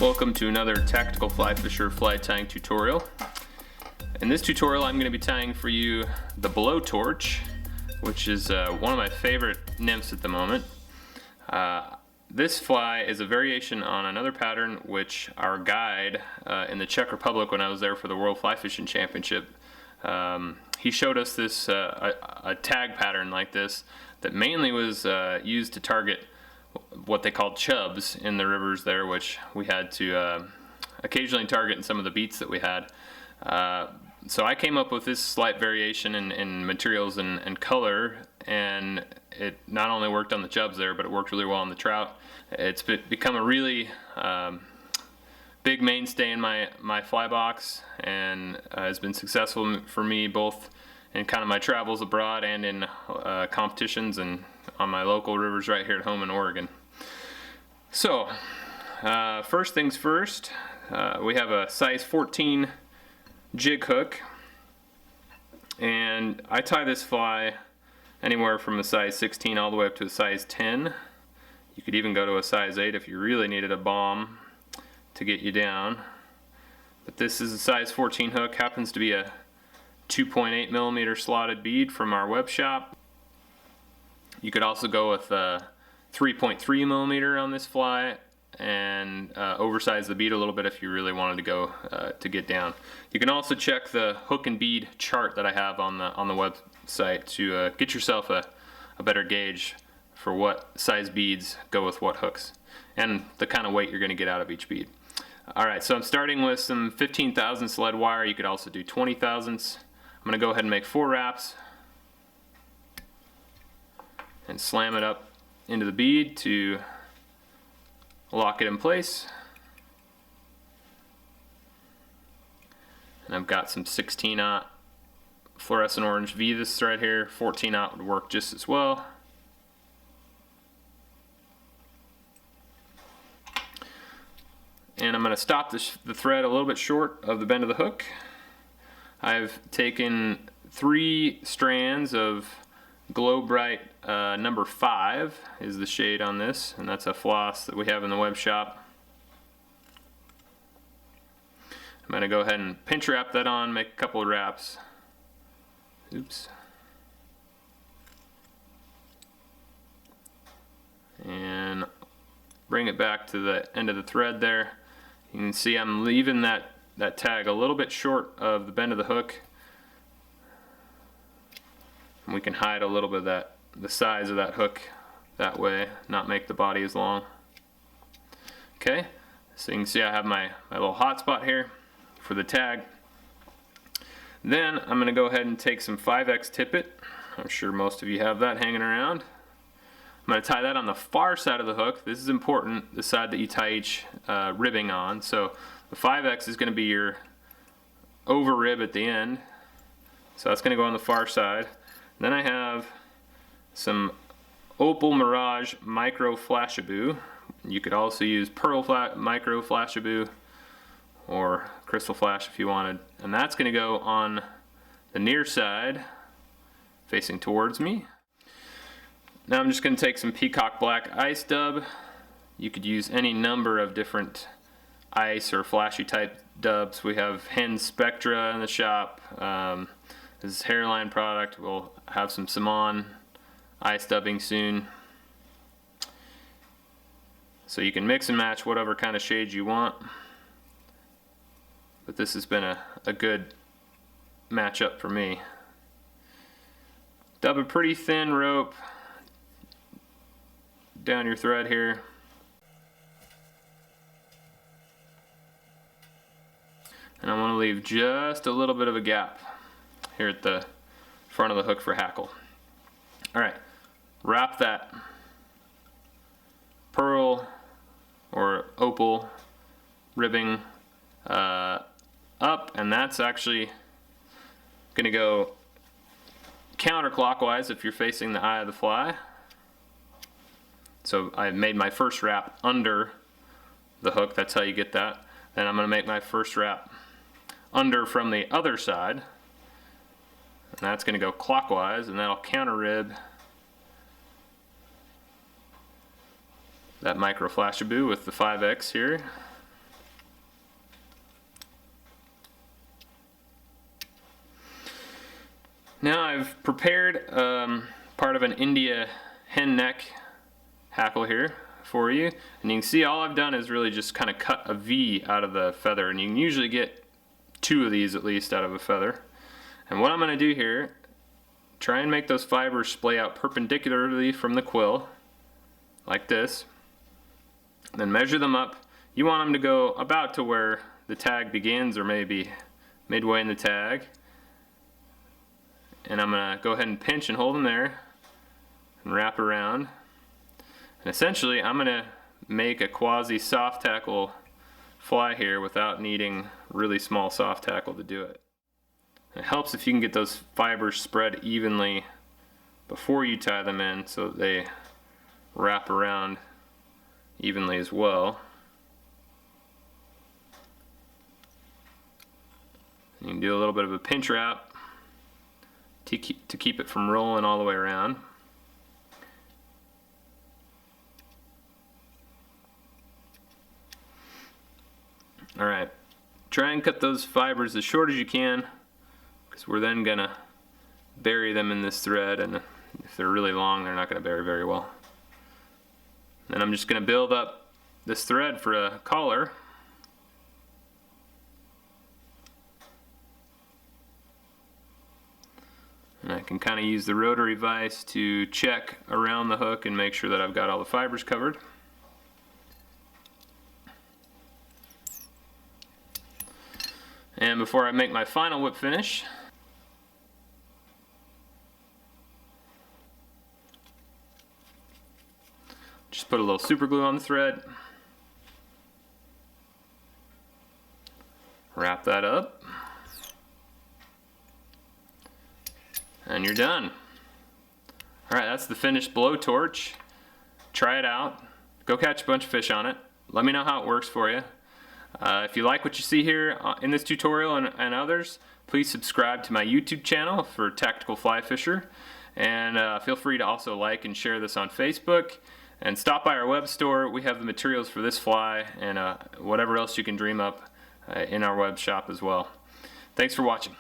Welcome to another tactical fly fisher fly tying tutorial. In this tutorial I'm going to be tying for you the Blowtorch, which is one of my favorite nymphs at the moment. This fly is a variation on another pattern which our guide in the Czech Republic, when I was there for the World Fly Fishing Championship, he showed us this a tag pattern like this that mainly was used to target what they called chubs in the rivers there, which we had to occasionally target in some of the beats that we had. So I came up with this slight variation in materials and color, and it not only worked on the chubs there, but it worked really well on the trout. It's become a really big mainstay in my fly box, and has been successful for me both in kind of my travels abroad and in competitions and on my local rivers right here at home in Oregon. So first things first, we have a size 14 jig hook, and I tie this fly anywhere from a size 16 all the way up to a size 10. You could even go to a size 8 if you really needed a bomb to get you down. But this is a size 14 hook, happens to be a 2.8 millimeter slotted bead from our web shop. You could also go with 3.3 millimeter on this fly and oversize the bead a little bit if you really wanted to go to get down. You can also check the hook and bead chart that I have on the website to get yourself a better gauge for what size beads go with what hooks and the kind of weight you're going to get out of each bead. Alright, so I'm starting with some 15 thousandths lead wire. You could also do 20 thousandths. I'm going to go ahead and make 4 wraps and slam it up into the bead to lock it in place. And I've got some 16-aught fluorescent orange Vivus thread here. 14-aught would work just as well. And I'm going to stop the thread a little bit short of the bend of the hook. I've taken 3 strands of Glow Bright number 5 is the shade on this, and that's a floss that we have in the web shop. I'm going to go ahead and pinch wrap that on, make a couple of wraps. Oops. And bring it back to the end of the thread there. You can see I'm leaving that tag a little bit short of the bend of the hook. And we can hide a little bit of the size of that hook that way, not make the body as long. Okay, so you can see I have my little hot spot here for the tag. Then I'm going to go ahead and take some 5X tippet. I'm sure most of you have that hanging around. I'm going to tie that on the far side of the hook. This is important, the side that you tie each ribbing on. So the 5X is going to be your over rib at the end. So that's going to go on the far side. Then I have some Opal Mirage Micro Flashabou. You could also use Pearl Micro Flashabou or Crystal Flash if you wanted. And that's going to go on the near side facing towards me. Now I'm just going to take some Peacock Black Ice Dub. You could use any number of different ice or flashy type dubs. We have Hen Spectra in the shop. This is Hairline product. We'll have some Simon ice dubbing soon. So you can mix and match whatever kind of shade you want. But this has been a good matchup for me. Dub a pretty thin rope down your thread here. And I'm going to leave just a little bit of a gap here at the front of the hook for hackle. Alright, wrap that pearl or opal ribbing up, and that's actually going to go counterclockwise if you're facing the eye of the fly. So I made my first wrap under the hook, that's how you get that. Then I'm going to make my first wrap under from the other side, and that's going to go clockwise, and that'll counter rib that Micro Flashabou with the 5X here. Now I've prepared part of an India hen neck hackle here for you, and you can see all I've done is really just kind of cut a V out of the feather, and you can usually get 2 of these at least out of a feather. And what I'm going to do here, try and make those fibers splay out perpendicularly from the quill like this, and then measure them up. You want them to go about to where the tag begins, or maybe midway in the tag. And I'm going to go ahead and pinch and hold them there and wrap around. And essentially I'm going to make a quasi soft tackle fly here without needing really small soft tackle to do it. It helps if you can get those fibers spread evenly before you tie them in so that they wrap around evenly as well. You can do a little bit of a pinch wrap to keep it from rolling all the way around. Alright, try and cut those fibers as short as you can, because we're then going to bury them in this thread, and if they're really long they're not going to bury very well. And I'm just going to build up this thread for a collar. And I can kind of use the rotary vise to check around the hook and make sure that I've got all the fibers covered. And before I make my final whip finish, just put a little super glue on the thread, wrap that up, and you're done. Alright, that's the finished blowtorch. Try it out. Go catch a bunch of fish on it. Let me know how it works for you. If you like what you see here in this tutorial and others, please subscribe to my YouTube channel for Tactical Fly Fisher. And feel free to also like and share this on Facebook. And stop by our web store. We have the materials for this fly and whatever else you can dream up in our web shop as well. Thanks for watching.